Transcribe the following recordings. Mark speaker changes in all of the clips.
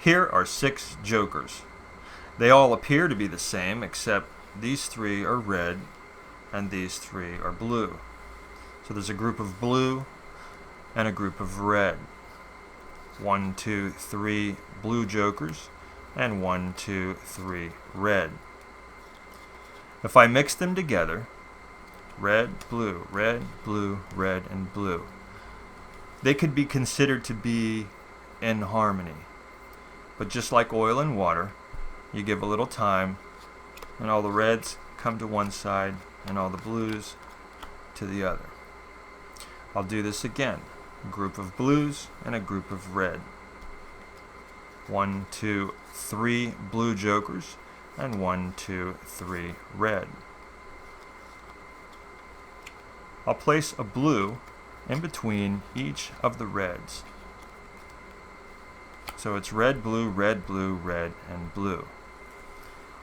Speaker 1: Here are 6 jokers. They all appear to be the same, except these 3 are red and these 3 are blue. So there's a group of blue and a group of red. 1, 2, 3 blue jokers and 1, 2, 3 red. If I mix them together, red, blue, red, and blue, they could be considered to be in harmony. But just like oil and water, you give a little time and all the reds come to one side and all the blues to the other. I'll do this again. A group of blues and a group of red. 1, 2, 3 blue jokers and 1, 2, 3 red. I'll place a blue in between each of the reds. So it's red, blue, red, and blue.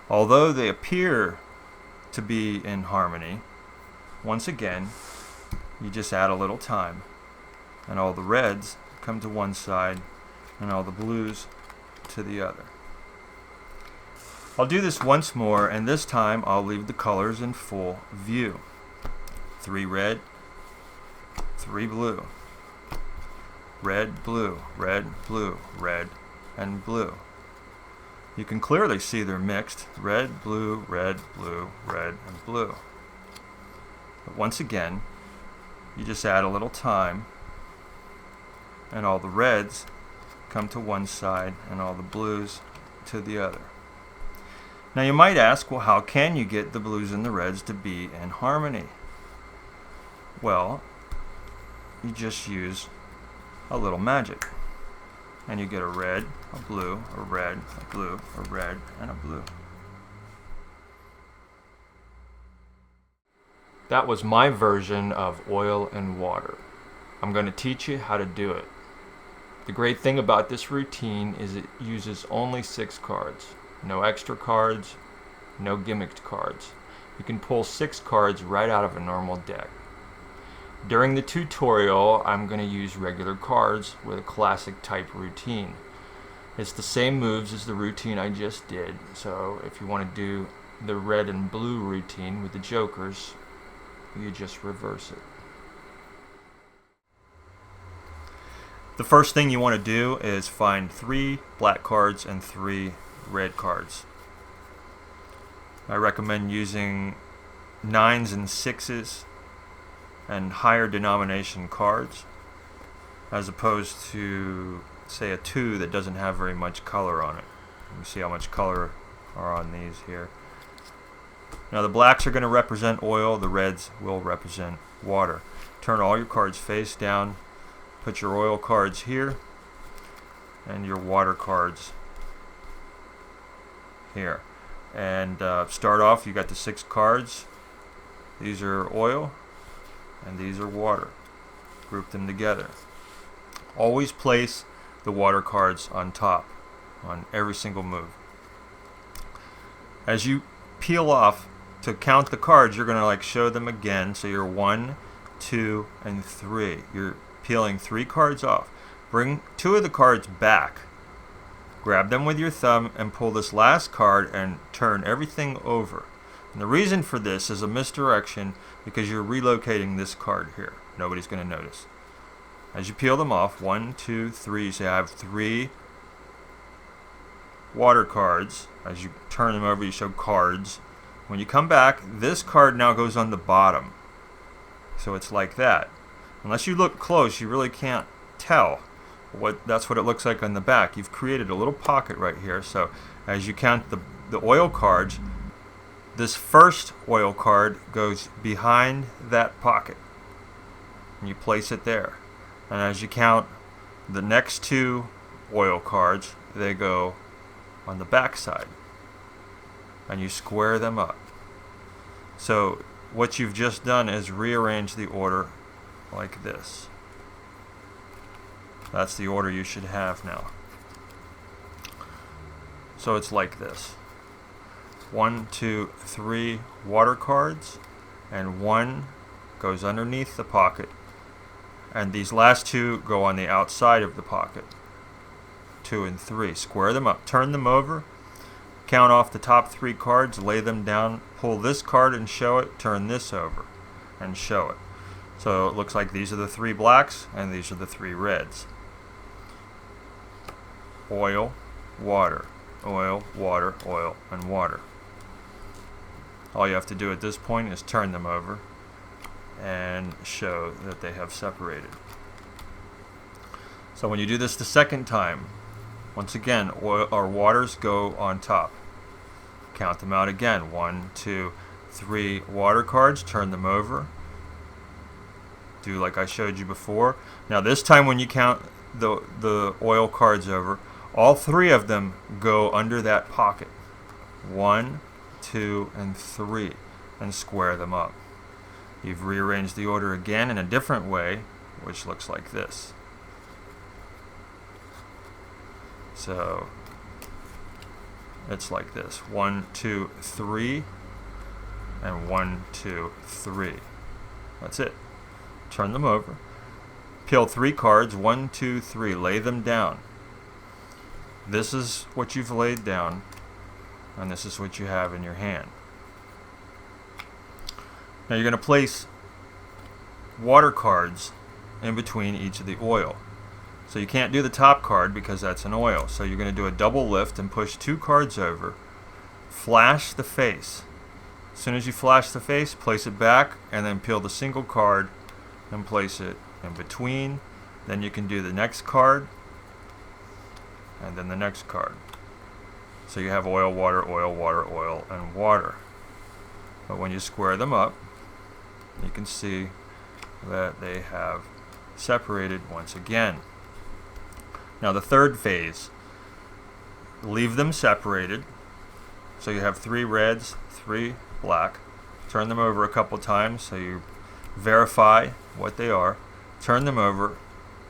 Speaker 1: Although they appear to be in harmony, once again, you just add a little time, and all the reds come to one side, and all the blues to the other. I'll do this once more, and this time I'll leave the colors in full view. 3 red, 3 blue. Red, blue, red, and blue. You can clearly see they're mixed. Red, blue, and blue. But once again, you just add a little time, and all the reds come to one side, and all the blues to the other. Now you might ask, well, how can you get the blues and the reds to be in harmony? Well, you just use a little magic. And you get a red, a blue, a red, a blue, a red, and a blue. That was my version of oil and water. I'm going to teach you how to do it. The great thing about this routine is it uses only 6 cards. No extra cards, no gimmicked cards. You can pull 6 cards right out of a normal deck. During the tutorial, I'm going to use regular cards with a classic type routine. It's the same moves as the routine I just did, so if you want to do the red and blue routine with the jokers, you just reverse it. The first thing you want to do is find 3 black cards and 3 red cards. I recommend using 9s and 6s and higher denomination cards, as opposed to, say, a 2 that doesn't have very much color on it. You can see how much color are on these here. Now the blacks are going to represent oil, the reds will represent water. Turn all your cards face down, put your oil cards here, and your water cards here. And start off, you got the 6 cards. These are oil, and these are water. Group them together. Always place the water cards on top on every single move. As you peel off to count the cards, you're going to show them again. So you're 1, 2, and 3. You're peeling 3 cards off. Bring 2 of the cards back. Grab them with your thumb and pull this last card and turn everything over. And the reason for this is a misdirection because you're relocating this card here. Nobody's going to notice. As you peel them off, 1, 2, 3, you say I have 3 water cards. As you turn them over, you show cards. When you come back, this card now goes on the bottom. So it's like that. Unless you look close, you really can't tell. That's what it looks like on the back. You've created a little pocket right here. So as you count the oil cards, this first oil card goes behind that pocket. And you place it there. And as you count the next 2 oil cards, they go on the back side. And you square them up. So what you've just done is rearrange the order like this. That's the order you should have now. So it's like this. 1, 2, 3 water cards, and 1 goes underneath the pocket, And these last two go on the outside of the pocket. 2 and 3. Square them up. Turn them over. Count off the top 3 cards. Lay them down. Pull this card and show it. Turn this over and show it. So it looks like these are the 3 blacks and these are the 3 reds. Oil, water, oil, water, oil, and water. All you have to do at this point is turn them over and show that they have separated. So when you do this the second time, once again, oil or waters go on top. Count them out again. 1, 2, 3 water cards. Turn them over. Do like I showed you before. Now this time when you count the oil cards over, all 3 of them go under that pocket. 1, 2, and 3, and square them up. You've rearranged the order again in a different way, which looks like this. So it's like this. 1, 2, 3, and 1, 2, 3. That's it. Turn them over. Peel 3 cards. 1, 2, 3. Lay them down. This is what you've laid down, and this is what you have in your hand. Now you're going to place water cards in between each of the oil. So you can't do the top card because that's an oil. So you're going to do a double lift and push 2 cards over. Flash the face. As soon as you flash the face, place it back, and then peel the single card and place it in between. Then you can do the next card and then the next card. So you have oil, water, oil, and water. But when you square them up, you can see that they have separated once again. Now the third phase, leave them separated. So you have 3 reds, 3 black. Turn them over a couple times so you verify what they are. Turn them over.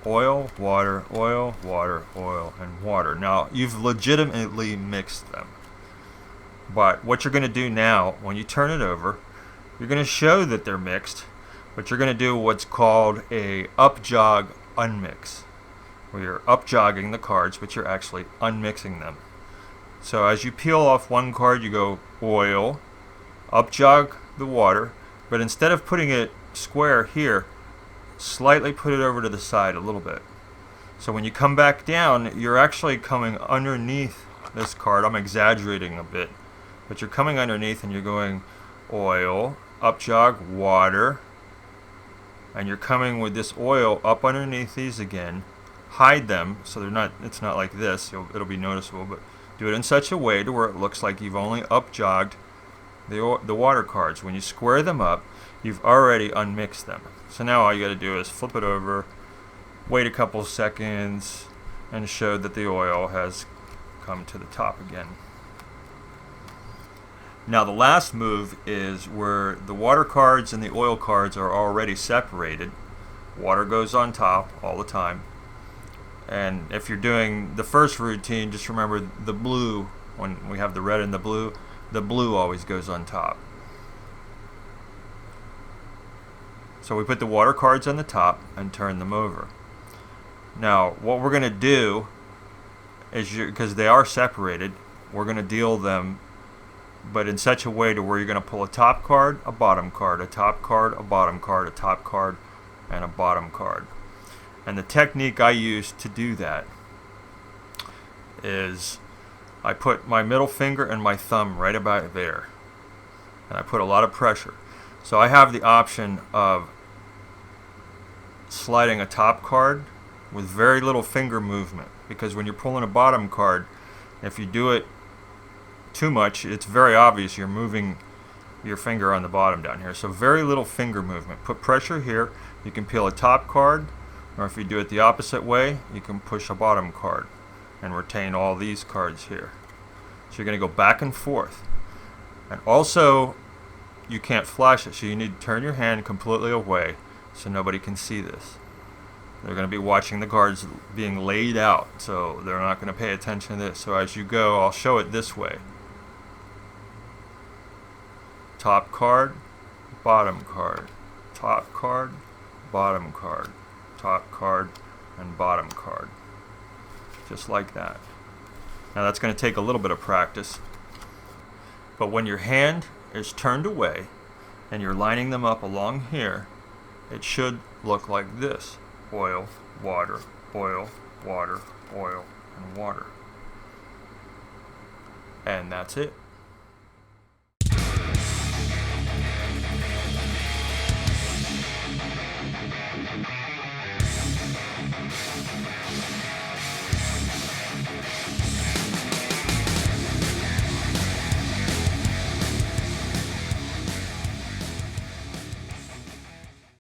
Speaker 1: Oil, water, oil, and water. Now you've legitimately mixed them. But what you're going to do now, when you turn it over, you're going to show that they're mixed, but you're going to do what's called a up jog unmix, where you're up jogging the cards, but you're actually unmixing them. So as you peel off one card, you go oil, up jog the water, but instead of putting it square here, slightly put it over to the side a little bit. So when you come back down, you're actually coming underneath this card. I'm exaggerating a bit, but you're coming underneath and you're going oil, up jog, water, and you're coming with this oil up underneath these again. Hide them so they're not. It's not like this. It'll be noticeable, but do it in such a way to where it looks like you've only up jogged the water cards. When you square them up, you've already unmixed them. So now all you got to do is flip it over, wait a couple seconds, and show that the oil has come to the top again. Now the last move is where the water cards and the oil cards are already separated. Water goes on top all the time. And if you're doing the first routine, just remember the blue, when we have the red and the blue always goes on top. So we put the water cards on the top and turn them over. Now what we're going to do is, because they are separated, we're going to deal them, but in such a way to where you're going to pull a top card, a bottom card, a top card, a bottom card, a top card, and a bottom card. And the technique I use to do that is I put my middle finger and my thumb right about there, and I put a lot of pressure. So I have the option of sliding a top card with very little finger movement, because when you're pulling a bottom card, if you do it too much, it's very obvious you're moving your finger on the bottom down here. So very little finger movement. Put pressure here. You can peel a top card, or if you do it the opposite way, you can push a bottom card and retain all these cards here. So you're going to go back and forth. And also, you can't flash it, so you need to turn your hand completely away so nobody can see this. They're going to be watching the cards being laid out, so they're not going to pay attention to this. So as you go, I'll show it this way. Top card, bottom card, top card, bottom card, top card and bottom card. Just like that. Now that's going to take a little bit of practice. But when your hand is turned away and you're lining them up along here, it should look like this. Oil, water, oil, water, oil, and water. And that's it.